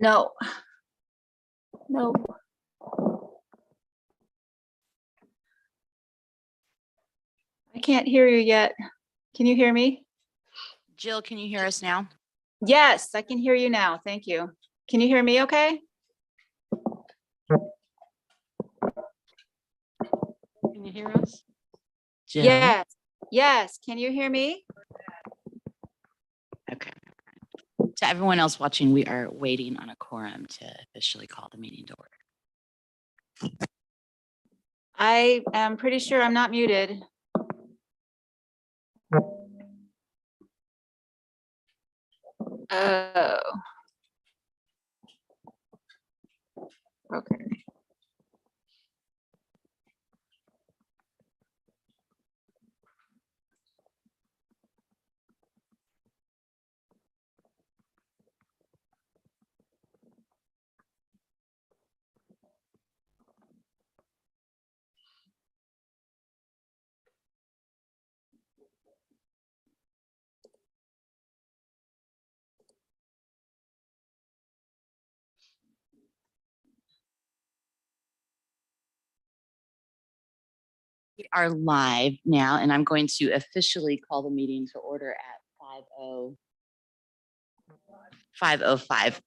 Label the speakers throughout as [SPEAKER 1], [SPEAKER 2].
[SPEAKER 1] No. No. I can't hear you yet. Can you hear me?
[SPEAKER 2] Jill, can you hear us now?
[SPEAKER 1] Yes, I can hear you now. Thank you. Can you hear me okay?
[SPEAKER 2] Can you hear us? Jill?
[SPEAKER 1] Yes. Yes. Can you hear me?
[SPEAKER 2] Okay. To everyone else watching, we are waiting on a quorum to officially call the meeting to order.
[SPEAKER 1] I am pretty sure I'm not muted. Oh. Okay.
[SPEAKER 2] We are live now, and I'm going to officially call the meeting to order at 5:05.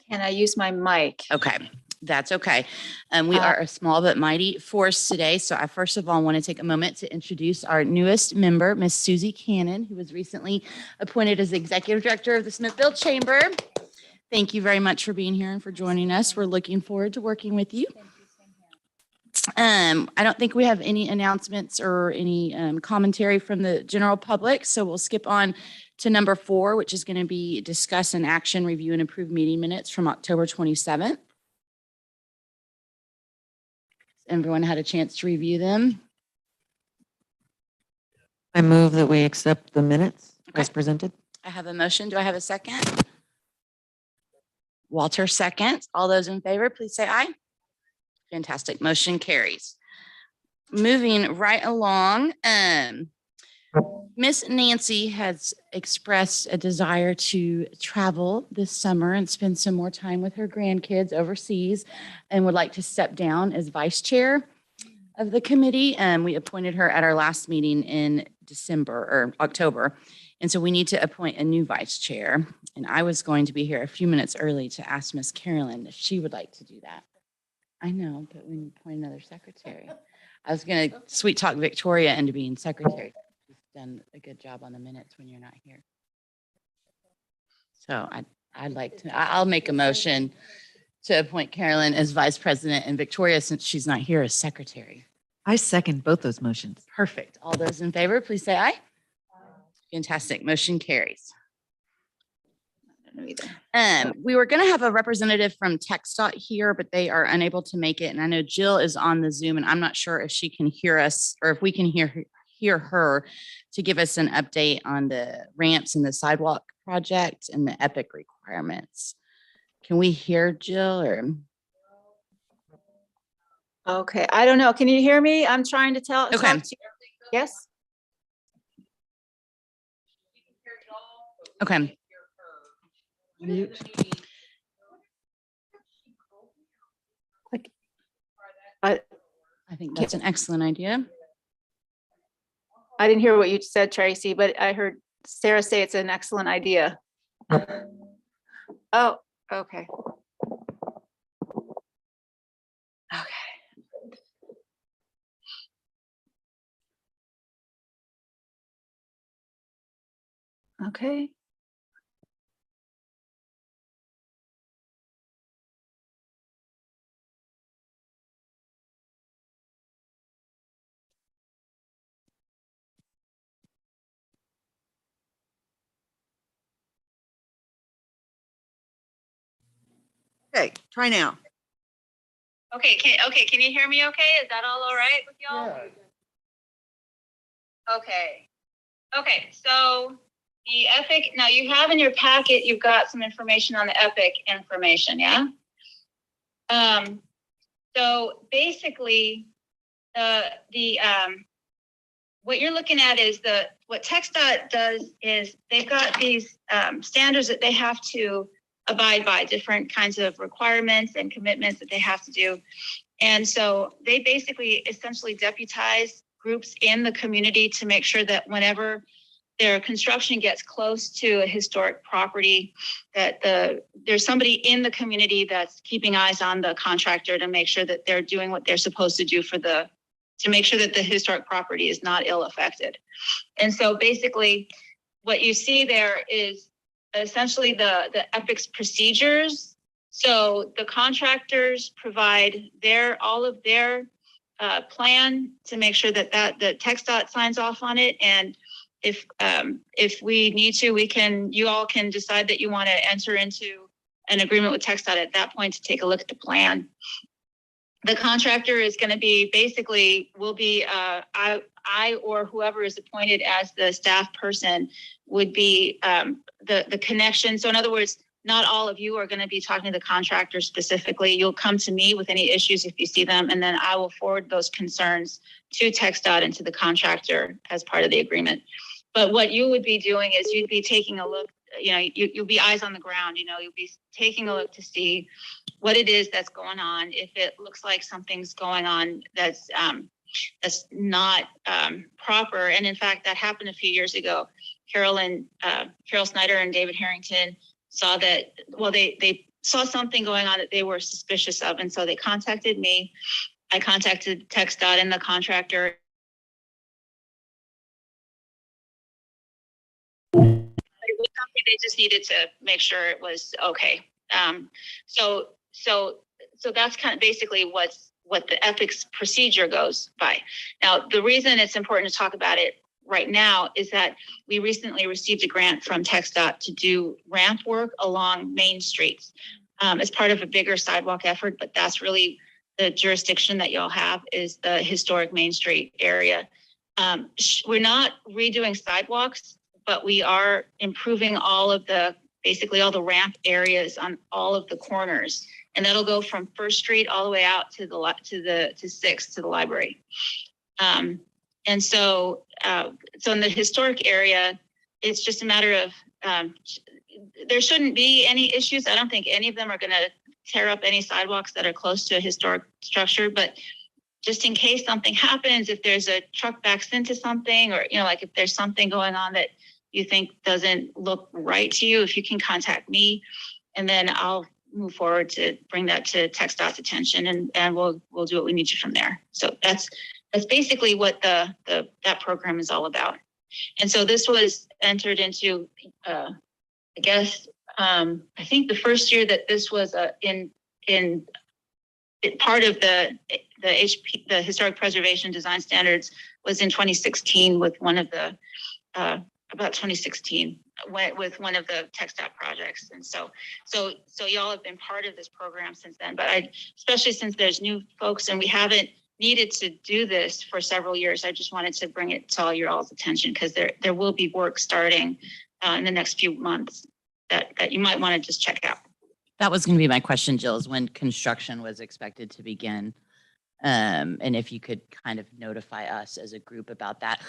[SPEAKER 1] Can I use my mic?
[SPEAKER 2] Okay, that's okay. We are a small but mighty force today. So I first of all want to take a moment to introduce our newest member, Miss Susie Cannon, who was recently appointed as the Executive Director of the Smithfield Chamber. Thank you very much for being here and for joining us. We're looking forward to working with you. I don't think we have any announcements or any commentary from the general public, so we'll skip on to number 4, which is going to be discuss and action, review and approve meeting minutes from October 27th. Everyone had a chance to review them.
[SPEAKER 3] I move that we accept the minutes
[SPEAKER 2] Okay.
[SPEAKER 3] as presented.
[SPEAKER 2] I have a motion. Do I have a second? Walter, second. All those in favor, please say aye. Fantastic. Motion carries. Moving right along, Miss Nancy has expressed a desire to travel this summer and spend some more time with her grandkids overseas and would like to step down as vice chair of the committee. We appointed her at our last meeting in December or October. And so we need to appoint a new vice chair. And I was going to be here a few minutes early to ask Miss Carolyn if she would like to do that. I know, but we need to appoint another secretary. I was going to sweet talk Victoria into being secretary. She's done a good job on the minutes when you're not here. So I'd like to, I'll make a motion to appoint Carolyn as vice president and Victoria, since she's not here, as secretary.
[SPEAKER 3] I second both those motions.
[SPEAKER 2] Perfect. All those in favor, please say aye. Fantastic. Motion carries. We were going to have a representative from TxDOT here, but they are unable to make it. And I know Jill is on the Zoom, and I'm not sure if she can hear us or if we can hear her to give us an update on the ramps and the sidewalk project and the EPIC requirements. Can we hear Jill or?
[SPEAKER 1] Okay, I don't know. Can you hear me? I'm trying to tell.
[SPEAKER 2] Okay.
[SPEAKER 1] Yes.
[SPEAKER 2] Okay.
[SPEAKER 3] Mute.
[SPEAKER 1] I
[SPEAKER 2] think that's an excellent idea.
[SPEAKER 1] I didn't hear what you said, Tracy, but I heard Sarah say it's an excellent idea. Oh, okay. Okay. Okay.
[SPEAKER 3] Okay, try now.
[SPEAKER 1] Okay, can you hear me okay? Is that all right with y'all?
[SPEAKER 3] Yeah.
[SPEAKER 1] Okay, so the EPIC, now you have in your packet, you've got some information on the EPIC information, yeah? So basically, what you're looking at is what TxDOT does is they've got these standards that they have to abide by different kinds of requirements and commitments that they have to do. And so they basically essentially deputize groups in the community to make sure that whenever their construction gets close to a historic property, that there's somebody in the community that's keeping eyes on the contractor to make sure that they're doing what they're supposed to do to make sure that the historic property is not ill affected. And so basically what you see there is essentially the EPIC's procedures. So the contractors provide all of their plan to make sure that the TxDOT signs off on it. And if we need to, you all can decide that you want to enter into an agreement with TxDOT at that point to take a look at the plan. The contractor is going to be I or whoever is appointed as the staff person would be the connection. So in other words, not all of you are going to be talking to the contractor specifically. You'll come to me with any issues if you see them, and then I will forward those concerns to TxDOT and to the contractor as part of the agreement. But what you would be doing is you'd be taking a look, you'll be eyes on the ground, you'll be taking a look to see what it is that's going on. If it looks like something's going on that's not proper. And in fact, that happened a few years ago. Carol Snyder and David Harrington saw that, they saw something going on that they were suspicious of. And so they contacted me. I contacted TxDOT and the contractor. They just needed to make sure it was okay. So that's kind of basically what the EPIC's procedure goes by. Now, the reason it's important to talk about it right now is that we recently received a grant from TxDOT to do ramp work along main streets as part of a bigger sidewalk effort, but that's really the jurisdiction that y'all have is the historic Main Street area. We're not redoing sidewalks, but we are improving basically all the ramp areas on all of the corners. And that'll go from First Street all the way out to 6th to the library. And so in the historic area, it's just a matter of, there shouldn't be any issues. I don't think any of them are going to tear up any sidewalks that are close to a historic structure, but just in case something happens, if there's a truck backs into something, or, like if there's something going on that you think doesn't look right to you, if you can contact me, and then I'll move forward to bring that to TxDOT's attention, and we'll do what we need to from there. So that's basically what that program is all about. And so this was entered into, I think the first year that this was in part of the Historic Preservation Design Standards was in 2016 with one of the about 2016 with one of the TxDOT projects. And so y'all have been part of this program since then, but especially since there's new folks and we haven't needed to do this for several years, I just wanted to bring it to all your all's attention because there will be work starting in the next few months that you might want to just check out.
[SPEAKER 2] That was going to be my question, Jill, is when construction was expected to begin. And if you could kind of notify us as a group about that.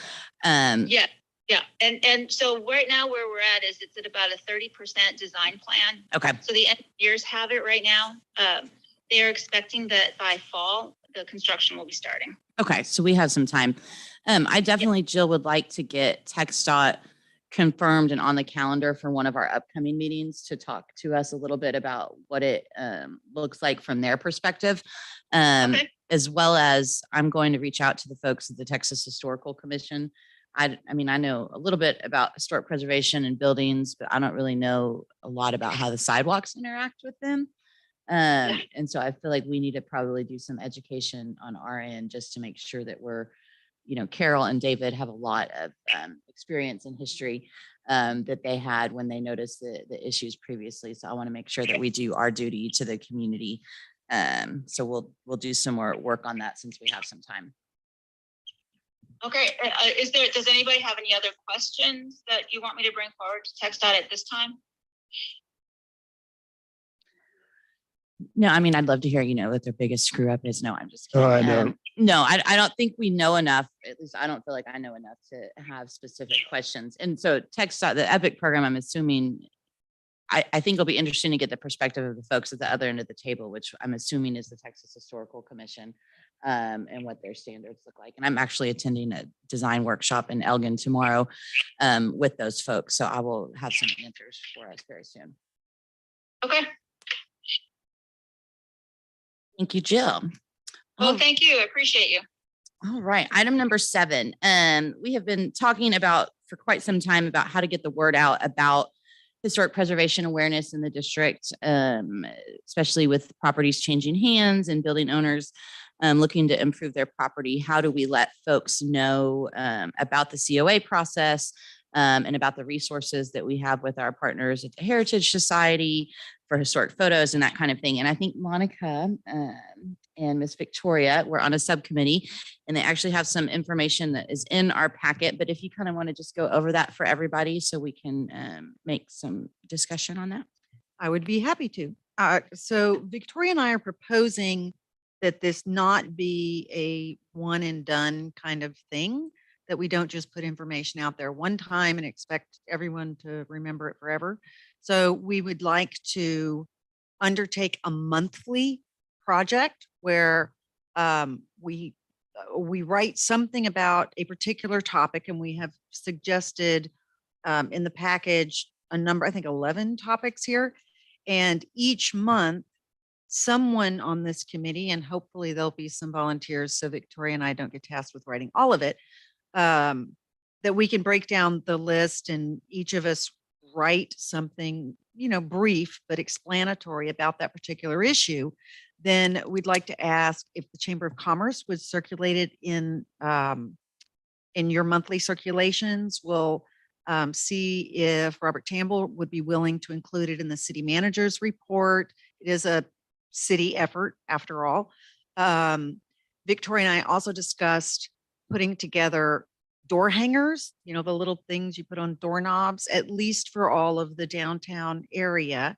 [SPEAKER 1] Yeah. And so right now where we're at is it's at about a 30% design plan.
[SPEAKER 2] Okay.
[SPEAKER 1] So the engineers have it right now. They're expecting that by fall, the construction will be starting.
[SPEAKER 2] Okay. So we have some time. I definitely, Jill, would like to get TxDOT confirmed and on the calendar for one of our upcoming meetings to talk to us a little bit about what it looks like from their perspective. Okay. As well as I'm going to reach out to the folks at the Texas Historical Commission. I mean, I know a little bit about historic preservation and buildings, but I don't really know a lot about how the sidewalks interact with them. And so I feel like we need to probably do some education on our end just to make sure that we're, Carol and David have a lot of experience in history that they had when they noticed the issues previously. So I want to make sure that we do our duty to the community. So we'll do some more work on that since we have some time.
[SPEAKER 1] Okay. Does anybody have any other questions that you want me to bring forward to TxDOT at this time?
[SPEAKER 2] No, I mean, I'd love to hear, what their biggest screw up is. No, I'm just kidding.
[SPEAKER 4] Oh, I know.
[SPEAKER 2] No, I don't think we know enough. At least I don't feel like I know enough to have specific questions. And so TxDOT, the EPIC program, I'm assuming, I think it'll be interesting to get the perspective of the folks at the other end of the table, which I'm assuming is the Texas Historical Commission, and what their standards look like. And I'm actually attending a design workshop in Elgin tomorrow with those folks. So I will have some answers for us very soon.
[SPEAKER 1] Okay.
[SPEAKER 2] Thank you, Jill.
[SPEAKER 1] Well, thank you. I appreciate you.
[SPEAKER 2] All right. Item number 7. We have been talking about for quite some time about how to get the word out about historic preservation awareness in the district, especially with properties changing hands and building owners looking to improve their property. How do we let folks know about the COA process and about the resources that we have with our partners at the Heritage Society for historic photos and that kind of thing? And I think Monica and Miss Victoria were on a subcommittee, and they actually have some information that is in our packet. But if you kind of want to just go over that for everybody so we can make some discussion on that.
[SPEAKER 3] I would be happy to. So Victoria and I are proposing that this not be a one and done kind of thing, that we don't just put information out there one time and expect everyone to remember it forever. So we would like to undertake a monthly project where we write something about a particular topic, and we have suggested in the package a number, I think 11 topics here. And each month, someone on this committee, and hopefully there'll be some volunteers so Victoria and I don't get tasked with writing all of it, that we can break down the list and each of us write something, brief but explanatory about that particular issue. Then we'd like to ask if the Chamber of Commerce would circulate it in your monthly circulations. We'll see if Robert Tamble would be willing to include it in the city manager's report. It is a city effort after all. Victoria and I also discussed putting together door hangers, the little things you put on doorknobs, at least for all of the downtown area.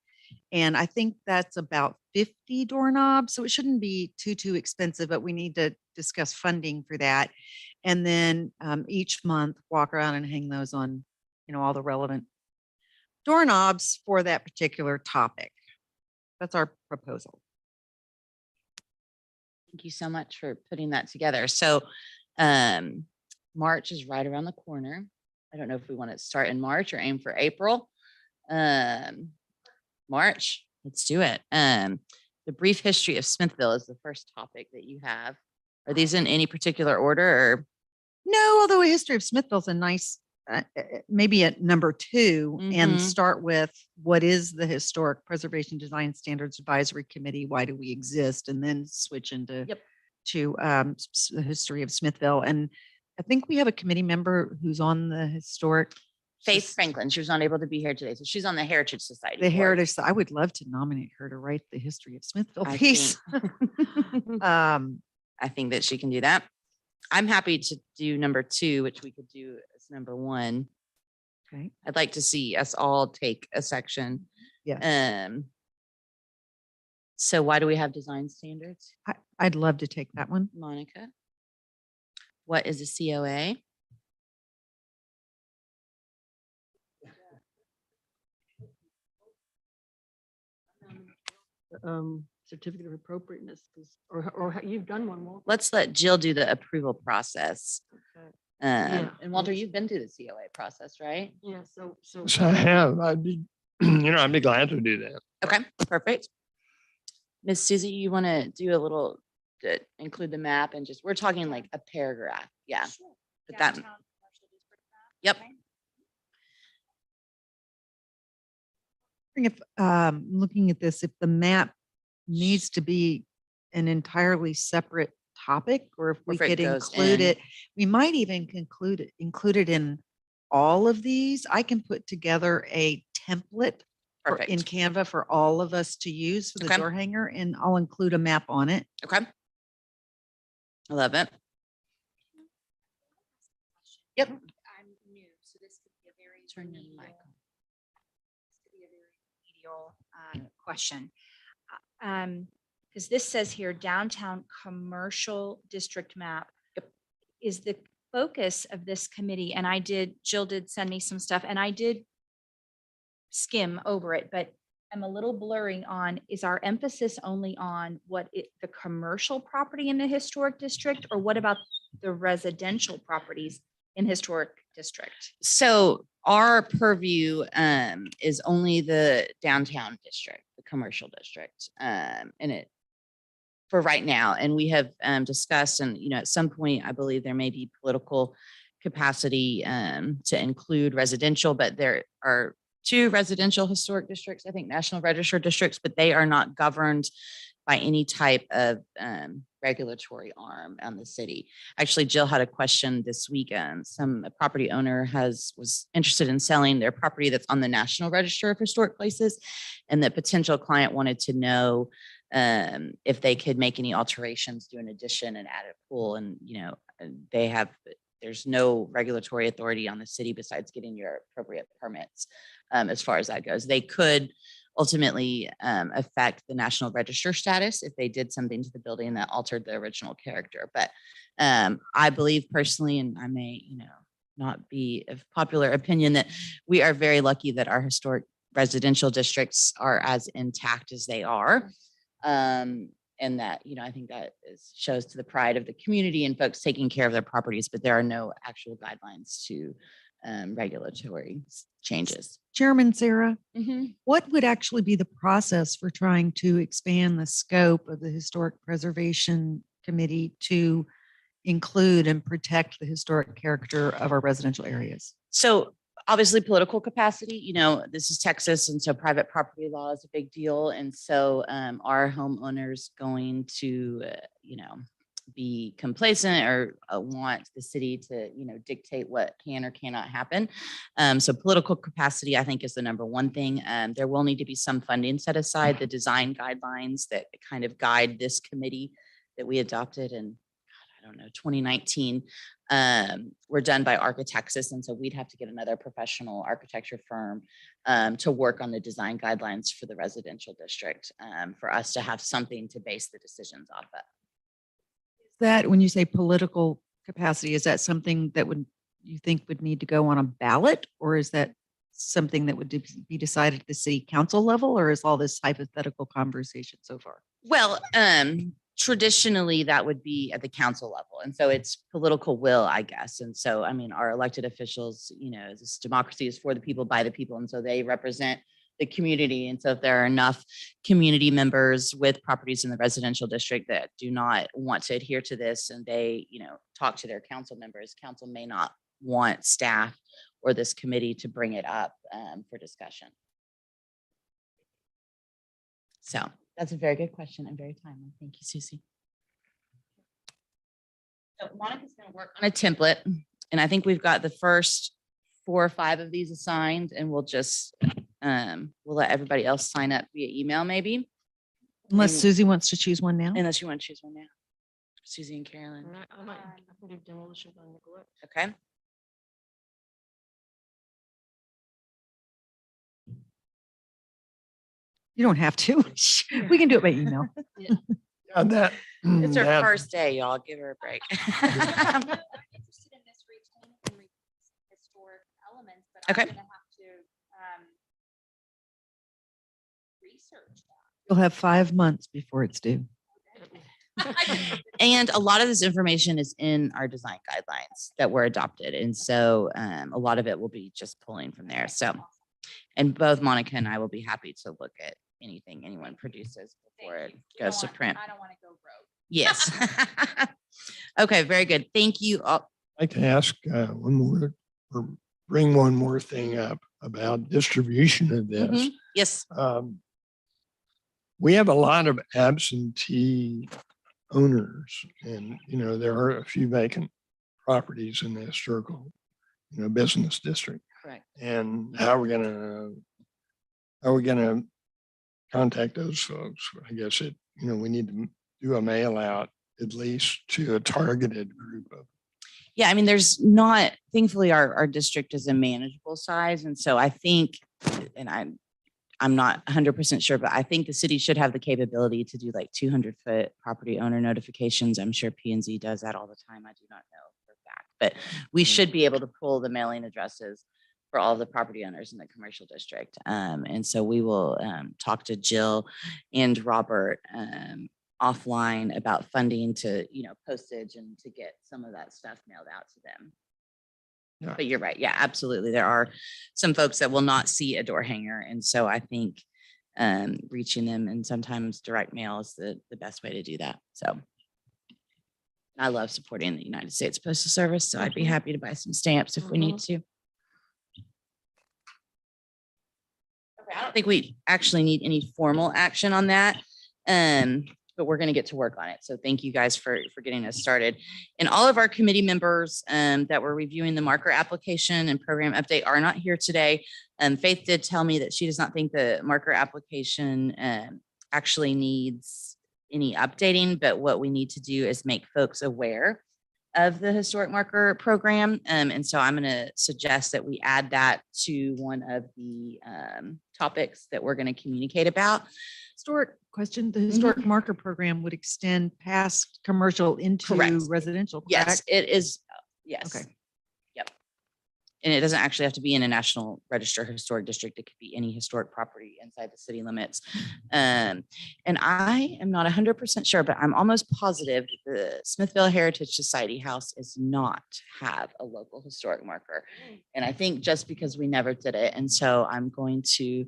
[SPEAKER 3] And I think that's about 50 doorknobs. So it shouldn't be too expensive, but we need to discuss funding for that. And then each month walk around and hang those on, all the relevant doorknobs for that particular topic. That's our proposal.
[SPEAKER 2] Thank you so much for putting that together. So March is right around the corner. I don't know if we want to start in March or aim for April. March, let's do it. The brief history of Smithville is the first topic that you have. Are these in any particular order or?
[SPEAKER 3] No, although a history of Smithville is a nice, maybe at number 2, and start with what is the Historic Preservation Design Standards Advisory Committee? Why do we exist? And then switch into to the history of Smithville. And I think we have a committee member who's on the historic.
[SPEAKER 2] Faith Franklin. She was unable to be here today. So she's on the Heritage Society.
[SPEAKER 3] The Heritage. I would love to nominate her to write the history of Smithville piece.
[SPEAKER 2] I think that she can do that. I'm happy to do number 2, which we could do as number 1.
[SPEAKER 3] Okay.
[SPEAKER 2] I'd like to see us all take a section.
[SPEAKER 3] Yeah.
[SPEAKER 2] So why do we have design standards?
[SPEAKER 3] I'd love to take that one.
[SPEAKER 2] Monica. What is a COA?
[SPEAKER 4] Certificate of appropriateness, or you've done one, Walter.
[SPEAKER 2] Let's let Jill do the approval process.
[SPEAKER 4] Okay.
[SPEAKER 2] And Walter, you've been through the COA process, right?
[SPEAKER 4] Yeah. So
[SPEAKER 5] I have. I'd be, I'd be glad to do that.
[SPEAKER 2] Okay, perfect. Miss Susie, you want to do a little, include the map and just, we're talking like a paragraph. Yeah.
[SPEAKER 6] Sure.
[SPEAKER 2] But that,
[SPEAKER 6] Downtown commercial district map.
[SPEAKER 2] Yep.
[SPEAKER 6] Okay.
[SPEAKER 3] If looking at this, if the map needs to be an entirely separate topic, or if we
[SPEAKER 2] if it
[SPEAKER 3] could
[SPEAKER 2] goes
[SPEAKER 3] include
[SPEAKER 2] in.
[SPEAKER 3] it, we might even include it in all of these. I can put together a template
[SPEAKER 2] Perfect.
[SPEAKER 3] in Canva for all of us to use for the
[SPEAKER 2] Okay.
[SPEAKER 3] door hanger, and I'll include a map on it.
[SPEAKER 2] Okay. I love it. Yep.
[SPEAKER 6] I'm new, so this could be a very
[SPEAKER 2] Turn your
[SPEAKER 6] remedial-
[SPEAKER 2] mic on.
[SPEAKER 6] this could be a very remedial question. Because this says here downtown commercial district map. Is the focus of this committee, and Jill did send me some stuff, and I did skim over it, but I'm a little blurring on, is our emphasis only on the commercial property in the historic district, or what about the residential properties in historic district?
[SPEAKER 2] So our purview is only the downtown district, the commercial district, and it for right now. And we have discussed, and at some point, I believe there may be political capacity to include residential, but there are 2 residential historic districts, I think National Register districts, but they are not governed by any type of regulatory arm on the city. Actually, Jill had a question this weekend. A property owner was interested in selling their property that's on the National Register of Historic Places, and the potential client wanted to know if they could make any alterations, do an addition and add a pool. And, there's no regulatory authority on the city besides getting your appropriate permits as far as that goes. They could ultimately affect the National Register status if they did something to the building that altered the original character. But I believe personally, and I may, not be of popular opinion, that we are very lucky that our historic residential districts are as intact as they are. And that, I think that shows to the pride of the community and folks taking care of their properties, but there are no actual guidelines to regulatory changes.
[SPEAKER 3] Chairman Sarah,
[SPEAKER 2] Mm-hmm.
[SPEAKER 3] what would actually be the process for trying to expand the scope of the Historic Preservation Committee to include and protect the historic character of our residential areas?
[SPEAKER 2] So obviously political capacity, this is Texas, and so private property law is a big deal. And so are homeowners going to, be complacent or want the city to, dictate what can or cannot happen? So political capacity, I think, is the number one thing. There will need to be some funding set aside. The design guidelines that kind of guide this committee that we adopted in, 2019, were done by Architectus. And so we'd have to get another professional architecture firm to work on the design guidelines for the residential district for us to have something to base the decisions off of.
[SPEAKER 3] That when you say political capacity, is that something that you think would need to go on a ballot, or is that something that would be decided at the city council level, or is all this hypothetical conversation so far?
[SPEAKER 2] Well, traditionally that would be at the council level. And so it's political will, I guess. And so, our elected officials, this democracy is for the people, by the people. And so they represent the community. And so if there are enough community members with properties in the residential district that do not want to adhere to this, and they, talk to their council members, council may not want staff or this committee to bring it up for discussion. So that's a very good question and very timely. Thank you, Susie. So Monica's going to work on a template, and I think we've got the first 4 or 5 of these assigned, and we'll just we'll let everybody else sign up via email, maybe.
[SPEAKER 3] Unless
[SPEAKER 2] And-
[SPEAKER 3] Susie wants to choose one now.
[SPEAKER 2] Unless you want to choose one now. Susie and Carolyn.
[SPEAKER 4] I think if demolition by neglect.
[SPEAKER 2] Okay.
[SPEAKER 3] You don't have to. We can do it by email.
[SPEAKER 5] Yeah, that.
[SPEAKER 2] It's her
[SPEAKER 5] that-
[SPEAKER 2] first day, y'all. Give her a break.
[SPEAKER 6] I'm interested in this retaining and historic elements, but
[SPEAKER 2] Okay.
[SPEAKER 6] I'm gonna have to research that.
[SPEAKER 3] You'll have 5 months before it's due.
[SPEAKER 2] And a lot of this information is in our design guidelines that were adopted. And so a lot of it will be just pulling from there. So, and both Monica and I will be happy to look at anything anyone produces before it
[SPEAKER 6] Thank you.
[SPEAKER 2] goes to print.
[SPEAKER 6] I don't want to go rogue.
[SPEAKER 2] Yes. Okay, very good. Thank you all.
[SPEAKER 5] I'd like to ask one more, or bring one more thing up about distribution of this.
[SPEAKER 2] Mhm. Yes.
[SPEAKER 5] We have a lot of absentee owners, and there are a few vacant properties in the historical business district.
[SPEAKER 2] Correct.
[SPEAKER 5] And how are we gonna contact those folks? I guess we need to do a mail out at least to a targeted group of.
[SPEAKER 2] Yeah, there's not, thankfully, our district is a manageable size. And so I think, and I'm not 100% sure, but I think the city should have the capability to do like 200-foot property owner notifications. I'm sure P&Z does that all the time. I do not know for a fact, but we should be able to pull the mailing addresses for all of the property owners in the commercial district. And so we will talk to Jill and Robert offline about funding to, postage and to get some of that stuff mailed out to them.
[SPEAKER 5] Yeah.
[SPEAKER 2] But you're right. Yeah, absolutely. There are some folks that will not see a door hanger. And so I think reaching them and sometimes direct mail is the best way to do that. So I love supporting the United States Postal Service. So I'd be happy to buy some stamps if we need to. Okay, I don't think we actually need any formal action on that. But we're going to get to work on it. So thank you guys for getting us started. And all of our committee members that were reviewing the marker application and program update are not here today. Faith did tell me that she does not think the marker application actually needs any updating, but what we need to do is make folks aware of the historic marker program. And so I'm going to suggest that we add that to one of the topics that we're going to communicate about.
[SPEAKER 3] Historic question, the historic marker program would extend past commercial into
[SPEAKER 2] Correct.
[SPEAKER 3] residential, correct?
[SPEAKER 2] Yes, it is. Yes.
[SPEAKER 3] Okay.
[SPEAKER 2] Yep. And it doesn't actually have to be in a National Register Historic District. It could be any historic property inside the city limits. And I am not 100% sure, but I'm almost positive the Smithville Heritage Society House does not have a local historic marker. And I think just because we never did it. And so I'm going to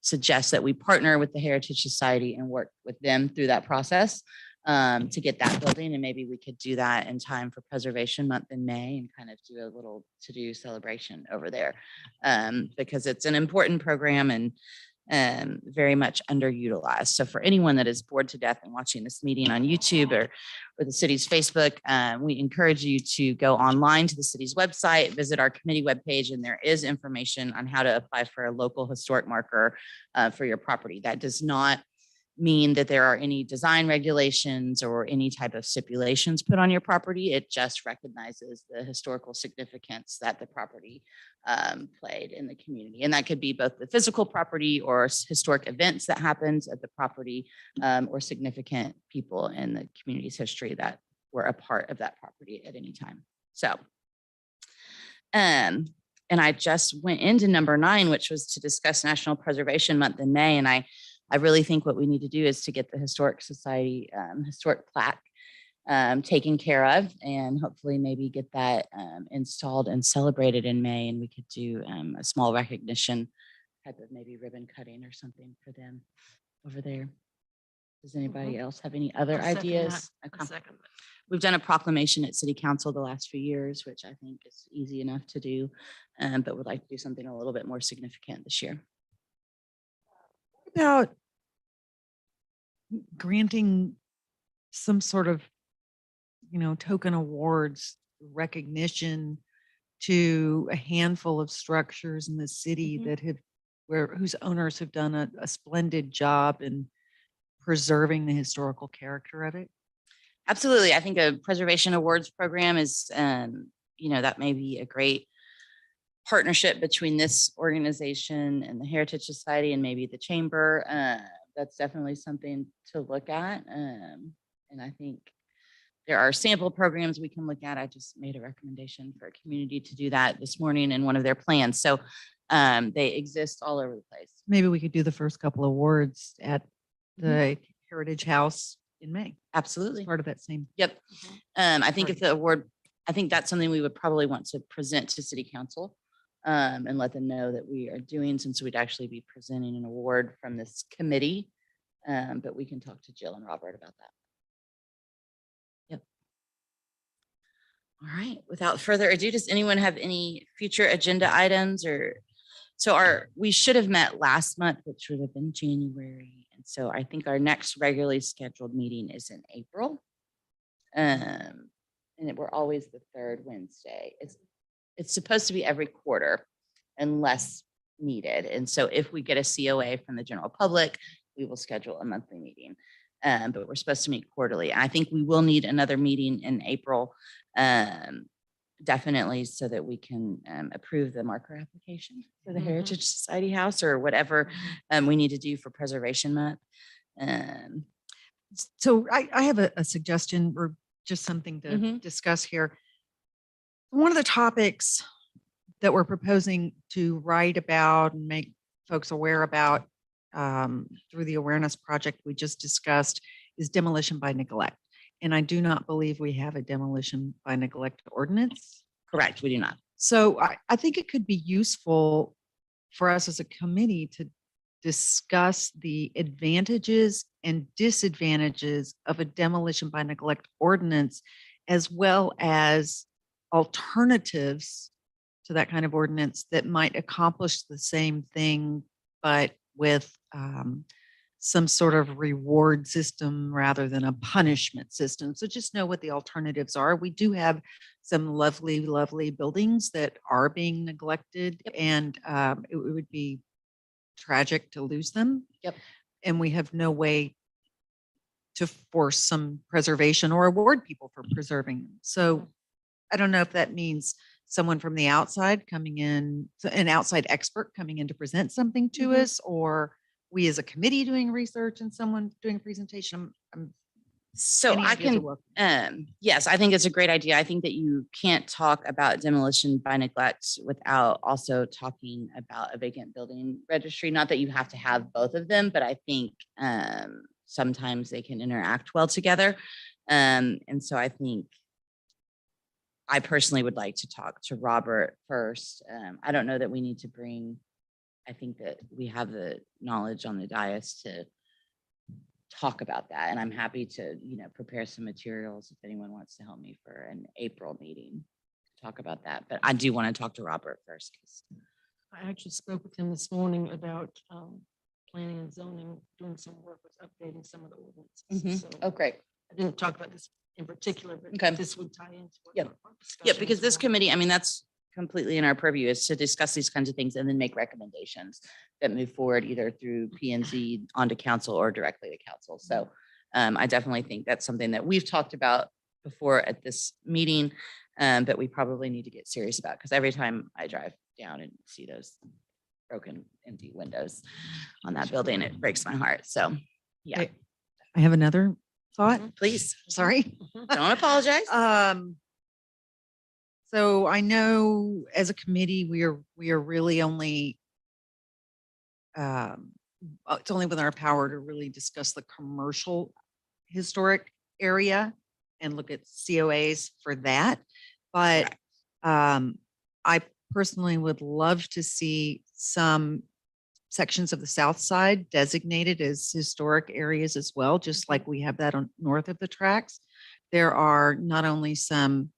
[SPEAKER 2] suggest that we partner with the Heritage Society and work with them through that process to get that building. And maybe we could do that in time for Preservation Month in May and kind of do a little to-do celebration over there because it's an important program and very much underutilized. So for anyone that is bored to death and watching this meeting on YouTube or the city's Facebook, we encourage you to go online to the city's website, visit our committee webpage, and there is information on how to apply for a local historic marker for your property. That does not mean that there are any design regulations or any type of stipulations put on your property. It just recognizes the historical significance that the property played in the community. And that could be both the physical property or historic events that happens at the property or significant people in the community's history that were a part of that property at any time. So, and I just went into number 9, which was to discuss National Preservation Month in May. And I really think what we need to do is to get the Historic Society historic plaque taken care of and hopefully maybe get that installed and celebrated in May. And we could do a small recognition type of maybe ribbon cutting or something for them over there. Does anybody else have any other ideas? Okay. We've done a proclamation at City Council the last few years, which I think is easy enough to do, but would like to do something a little bit more significant this year.
[SPEAKER 3] About granting some sort of, token awards recognition to a handful of structures in the city that have, whose owners have done a splendid job in preserving the historical character of it?
[SPEAKER 2] Absolutely. I think a preservation awards program is, that may be a great partnership between this organization and the Heritage Society and maybe the chamber. That's definitely something to look at. And I think there are sample programs we can look at. I just made a recommendation for a community to do that this morning in one of their plans. So they exist all over the place.
[SPEAKER 3] Maybe we could do the first couple of awards at the Heritage House in May.
[SPEAKER 2] Absolutely.
[SPEAKER 3] As part of that same.
[SPEAKER 2] Yep. I think if the award, I think that's something we would probably want to present to City Council and let them know that we are doing, since we'd actually be presenting an award from this committee. But we can talk to Jill and Robert about that. Yep. All right. Without further ado, does anyone have any future agenda items or so we should have met last month, which would have been January. And so I think our next regularly scheduled meeting is in April. And we're always the third Wednesday. It's supposed to be every quarter unless needed. And so if we get a COA from the general public, we will schedule a monthly meeting. But we're supposed to meet quarterly. I think we will need another meeting in April, definitely, so that we can approve the marker application for the Heritage Society House or whatever we need to do for Preservation Month.
[SPEAKER 3] So I have a suggestion or just something to discuss here. One of the topics that we're proposing to write about and make folks aware about through the awareness project we just discussed is demolition by neglect. And I do not believe we have a demolition by neglect ordinance.
[SPEAKER 2] Correct, we do not.
[SPEAKER 3] So I think it could be useful for us as a committee to discuss the advantages and disadvantages of a demolition by neglect ordinance, as well as alternatives to that kind of ordinance that might accomplish the same thing, but with some sort of reward system rather than a punishment system. So just know what the alternatives are. We do have some lovely, lovely buildings that are being neglected, and it would be tragic to lose them.
[SPEAKER 2] Yep.
[SPEAKER 3] And we have no way to force some preservation or award people for preserving them. So I don't know if that means someone from the outside coming in, an outside expert coming in to present something to us, or we as a committee doing research and someone doing a presentation.
[SPEAKER 2] So
[SPEAKER 3] Any
[SPEAKER 2] I
[SPEAKER 3] ideas are
[SPEAKER 2] can,
[SPEAKER 3] welcome.
[SPEAKER 2] yes, I think it's a great idea. I think that you can't talk about demolition by neglect without also talking about a vacant building registry. Not that you have to have both of them, but I think sometimes they can interact well together. And so I think I personally would like to talk to Robert first. I don't know that we need to bring, I think that we have the knowledge on the dais to talk about that. And I'm happy to, prepare some materials if anyone wants to help me for an April meeting to talk about that. But I do want to talk to Robert first.
[SPEAKER 4] I actually spoke with him this morning about planning and zoning, doing some work with updating some of the ordinances. So
[SPEAKER 2] Oh, great.
[SPEAKER 4] I didn't talk about this in particular, but
[SPEAKER 2] Okay.
[SPEAKER 4] this would tie into what
[SPEAKER 2] Yep.
[SPEAKER 4] our
[SPEAKER 2] Yeah,
[SPEAKER 4] discussion
[SPEAKER 2] because
[SPEAKER 4] as
[SPEAKER 2] this
[SPEAKER 4] well.
[SPEAKER 2] committee, I mean, that's completely in our purview, is to discuss these kinds of things and then make recommendations that move forward either through P and Z onto council or directly to council. So I definitely think that's something that we've talked about before at this meeting, but we probably need to get serious about, because every time I drive down and see those broken empty windows on that building, it breaks my heart. So yeah,
[SPEAKER 3] Okay. I have another thought.
[SPEAKER 2] please,
[SPEAKER 3] Sorry.
[SPEAKER 2] don't apologize.
[SPEAKER 3] So I know as a committee, we are really only, it's only within our power to really discuss the commercial historic area and look at COAs for that. But I personally would love to see some sections of the south side designated as historic areas as well, just like we have that on north of the tracks. There are not only some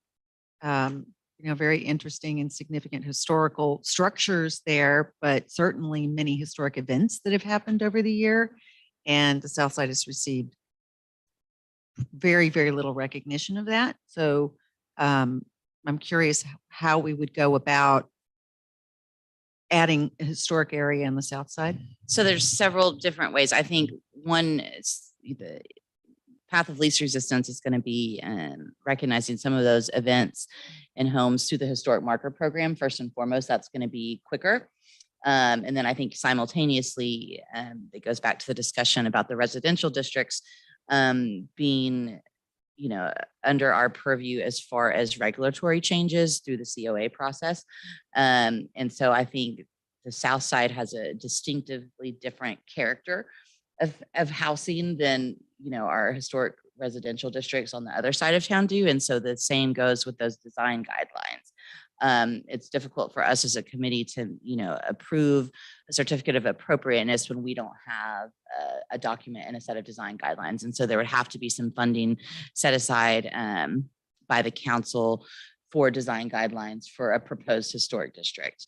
[SPEAKER 3] very interesting and significant historical structures there, but certainly many historic events that have happened over the year. And the South Side has received very, very little recognition of that. So I'm curious how we would go about adding a historic area on the South Side.
[SPEAKER 2] So there's several different ways. I think one is the path of least resistance is going to be recognizing some of those events and homes through the historic marker program. First and foremost, that's going to be quicker. And then I think simultaneously, it goes back to the discussion about the residential districts being, under our purview as far as regulatory changes through the COA process. And so I think the South Side has a distinctively different character of housing than, our historic residential districts on the other side of town do. And so the same goes with those design guidelines. It's difficult for us as a committee to, approve a certificate of appropriateness when we don't have a document and a set of design guidelines. And so there would have to be some funding set aside by the council for design guidelines for a proposed historic district.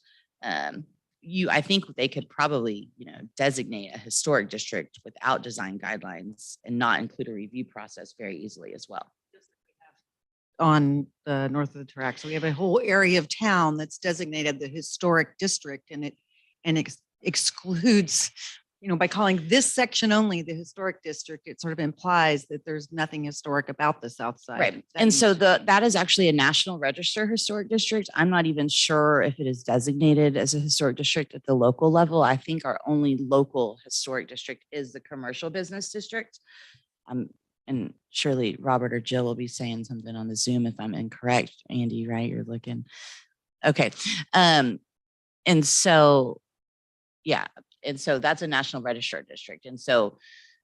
[SPEAKER 2] I think they could probably, designate a historic district without design guidelines and not include a review process very easily as well.
[SPEAKER 3] On the north of the track. So we have a whole area of town that's designated the historic district, and it excludes, by calling this section only the historic district, it sort of implies that there's nothing historic about the South Side.
[SPEAKER 2] Right. And so that is actually a National Register historic district. I'm not even sure if it is designated as a historic district at the local level. I think our only local historic district is the commercial business district. And surely Robert or Jill will be saying something on the Zoom if I'm incorrect. Andy, right? You're looking. Okay. And so, yeah. And so that's a National Register District. And so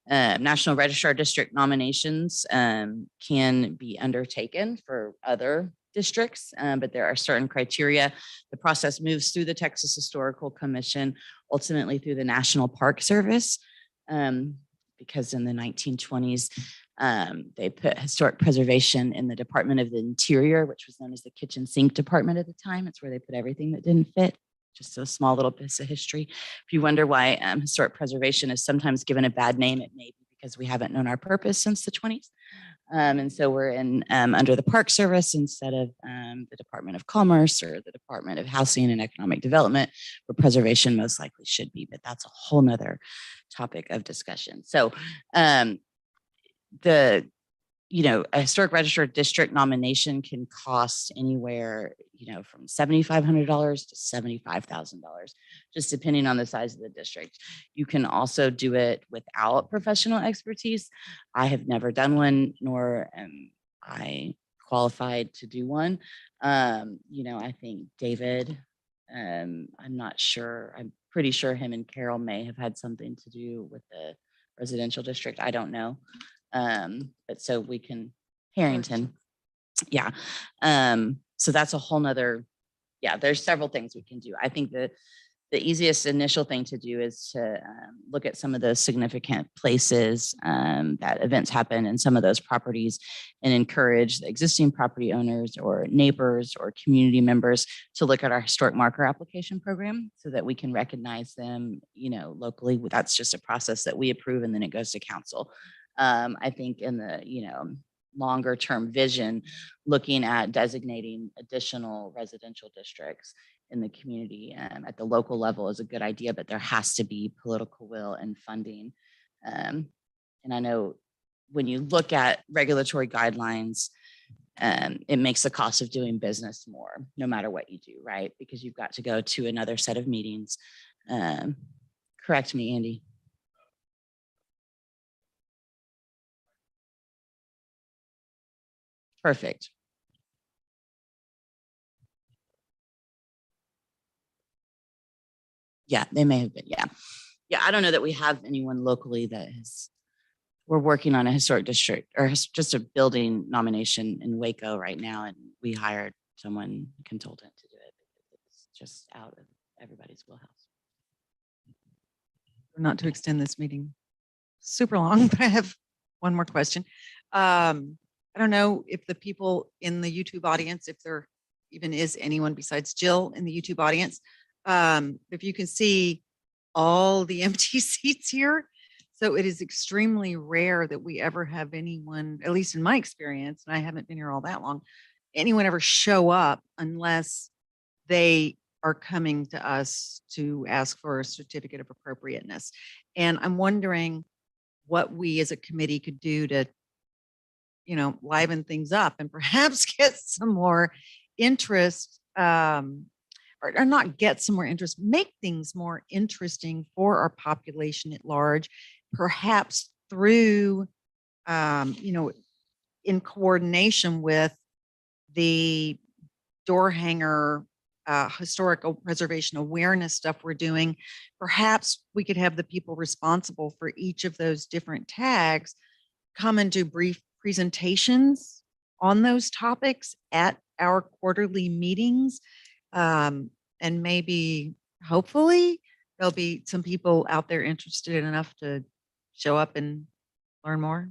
[SPEAKER 2] National Registrar District nominations can be undertaken for other districts, but there are certain criteria. The process moves through the Texas Historical Commission, ultimately through the National Park Service, because in the 1920s, they put historic preservation in the Department of the Interior, which was known as the kitchen sink department at the time. It's where they put everything that didn't fit. Just a small little piece of history. If you wonder why historic preservation is sometimes given a bad name, it may be because we haven't known our purpose since the 20s. And so we're in under the Park Service instead of the Department of Commerce or the Department of Housing and Economic Development, where preservation most likely should be, but that's a whole nother topic of discussion. So a historic register district nomination can cost anywhere, from $7,500 to $75,000, just depending on the size of the district. You can also do it without professional expertise. I have never done one, nor am I qualified to do one. I think David, I'm not sure. I'm pretty sure him and Carol may have had something to do with the residential district. I don't know. But so we can, Harrington. Yeah. So that's a whole nother, there's several things we can do. I think the easiest initial thing to do is to look at some of the significant places that events happen in some of those properties and encourage the existing property owners or neighbors or community members to look at our historic marker application program so that we can recognize them, locally. That's just a process that we approve and then it goes to council. I think in the, longer term vision, looking at designating additional residential districts in the community at the local level is a good idea, but there has to be political will and funding. And I know when you look at regulatory guidelines, it makes the cost of doing business more, no matter what you do, right? Because you've got to go to another set of meetings. Correct me, Andy. Perfect. Yeah, they may have been. Yeah. Yeah. I don't know that we have anyone locally that is, we're working on a historic district or just a building nomination in Waco right now. And we hired someone consultant to do it. It's just out of everybody's wheelhouse.
[SPEAKER 3] Not to extend this meeting super long, but I have one more question. I don't know if the people in the YouTube audience, if there even is anyone besides Jill in the YouTube audience, if you can see all the empty seats here. So it is extremely rare that we ever have anyone, at least in my experience, and I haven't been here all that long, anyone ever show up unless they are coming to us to ask for a certificate of appropriateness. And I'm wondering what we as a committee could do to, liven things up and perhaps get some more interest, or not get some more interest, make things more interesting for our population at large, perhaps through, in coordination with the door hanger, historical preservation awareness stuff we're doing. Perhaps we could have the people responsible for each of those different tags come and do brief presentations on those topics at our quarterly meetings. And maybe, hopefully, there'll be some people out there interested enough to show up and learn more.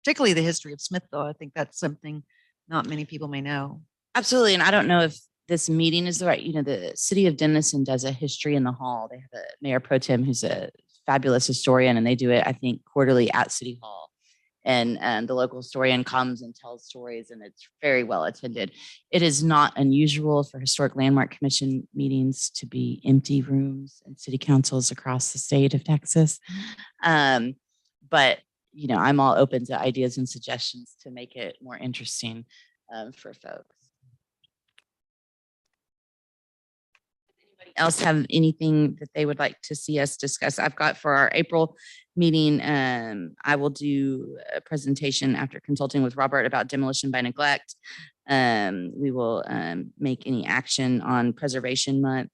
[SPEAKER 3] Particularly the history of Smithville. I think that's something not many people may know.
[SPEAKER 2] Absolutely. And I don't know if this meeting is the right, the city of Denison does a history in the hall. They have a mayor pro tem who's a fabulous historian, and they do it, I think, quarterly at City Hall. And the local historian comes and tells stories, and it's very well attended. It is not unusual for Historic Landmark Commission meetings to be empty rooms and city councils across the state of Texas. But, I'm all open to ideas and suggestions to make it more interesting for folks. Else have anything that they would like to see us discuss? I've got for our April meeting, I will do a presentation after consulting with Robert about demolition by neglect. We will make any action on Preservation Month,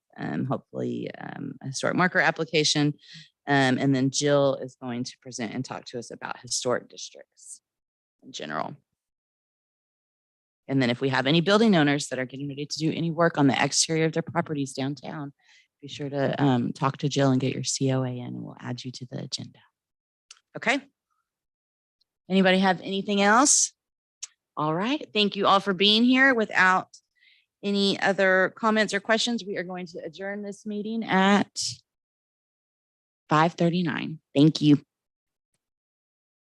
[SPEAKER 2] hopefully a historic marker application. And then Jill is going to present and talk to us about historic districts in general. And then if we have any building owners that are getting ready to do any work on the exterior of their properties downtown, be sure to talk to Jill and get your COA in, and we'll add you to the agenda. Okay. Anybody have anything else? All right. Thank you all for being here. Without any other comments or questions, we are going to adjourn this meeting at 5:39. Thank you.